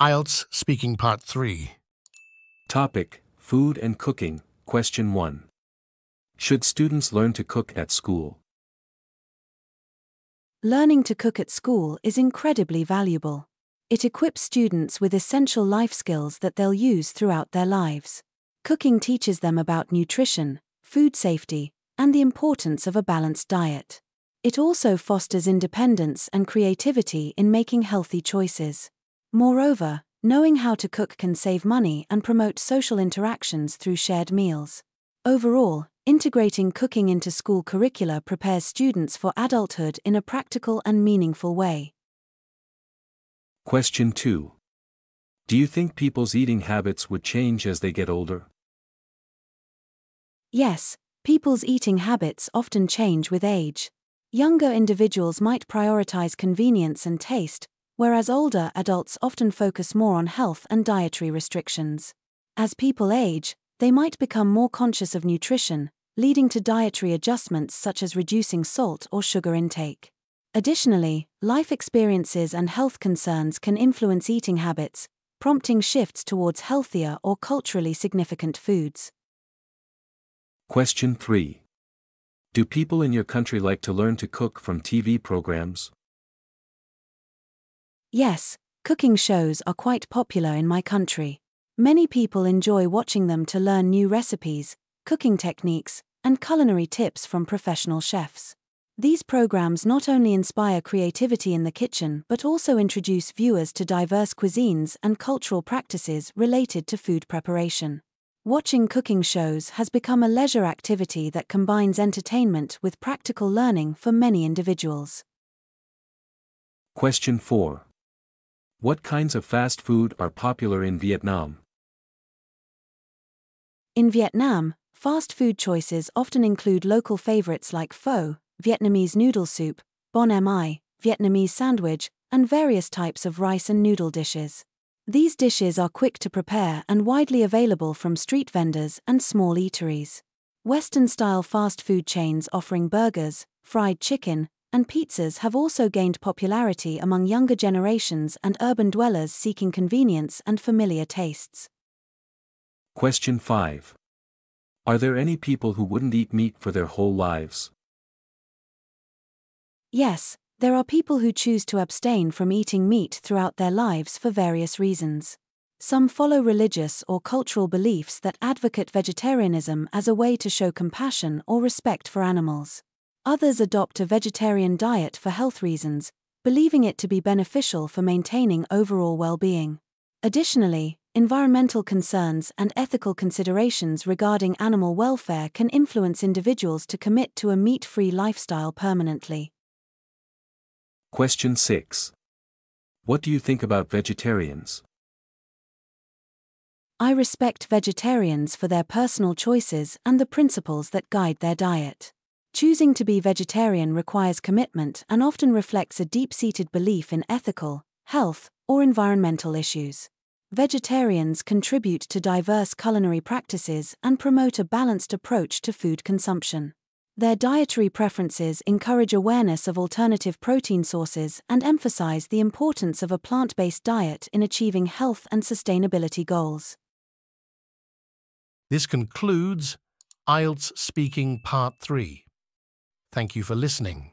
IELTS Speaking Part 3. Topic: Food and Cooking. Question 1. Should students learn to cook at school? Learning to cook at school is incredibly valuable. It equips students with essential life skills that they'll use throughout their lives. Cooking teaches them about nutrition, food safety, and the importance of a balanced diet. It also fosters independence and creativity in making healthy choices. Moreover, knowing how to cook can save money and promote social interactions through shared meals. Overall, integrating cooking into school curricula prepares students for adulthood in a practical and meaningful way. Question 2. Do you think people's eating habits would change as they get older? Yes, people's eating habits often change with age. Younger individuals might prioritize convenience and taste, whereas older adults often focus more on health and dietary restrictions. As people age, they might become more conscious of nutrition, leading to dietary adjustments such as reducing salt or sugar intake. Additionally, life experiences and health concerns can influence eating habits, prompting shifts towards healthier or culturally significant foods. Question 3. Do people in your country like to learn to cook from TV programs? Yes, cooking shows are quite popular in my country. Many people enjoy watching them to learn new recipes, cooking techniques, and culinary tips from professional chefs. These programs not only inspire creativity in the kitchen but also introduce viewers to diverse cuisines and cultural practices related to food preparation. Watching cooking shows has become a leisure activity that combines entertainment with practical learning for many individuals. Question 4. What kinds of fast food are popular in Vietnam? In Vietnam, fast food choices often include local favorites like pho, Vietnamese noodle soup, banh mi, Vietnamese sandwich, and various types of rice and noodle dishes. These dishes are quick to prepare and widely available from street vendors and small eateries. Western-style fast food chains offering burgers, fried chicken, and pizzas have also gained popularity among younger generations and urban dwellers seeking convenience and familiar tastes. Question 5. Are there any people who wouldn't eat meat for their whole lives? Yes, there are people who choose to abstain from eating meat throughout their lives for various reasons. Some follow religious or cultural beliefs that advocate vegetarianism as a way to show compassion or respect for animals. Others adopt a vegetarian diet for health reasons, believing it to be beneficial for maintaining overall well-being. Additionally, environmental concerns and ethical considerations regarding animal welfare can influence individuals to commit to a meat-free lifestyle permanently. Question 6. What do you think about vegetarians? I respect vegetarians for their personal choices and the principles that guide their diet. Choosing to be vegetarian requires commitment and often reflects a deep-seated belief in ethical, health, or environmental issues. Vegetarians contribute to diverse culinary practices and promote a balanced approach to food consumption. Their dietary preferences encourage awareness of alternative protein sources and emphasize the importance of a plant-based diet in achieving health and sustainability goals. This concludes IELTS Speaking Part 3. Thank you for listening.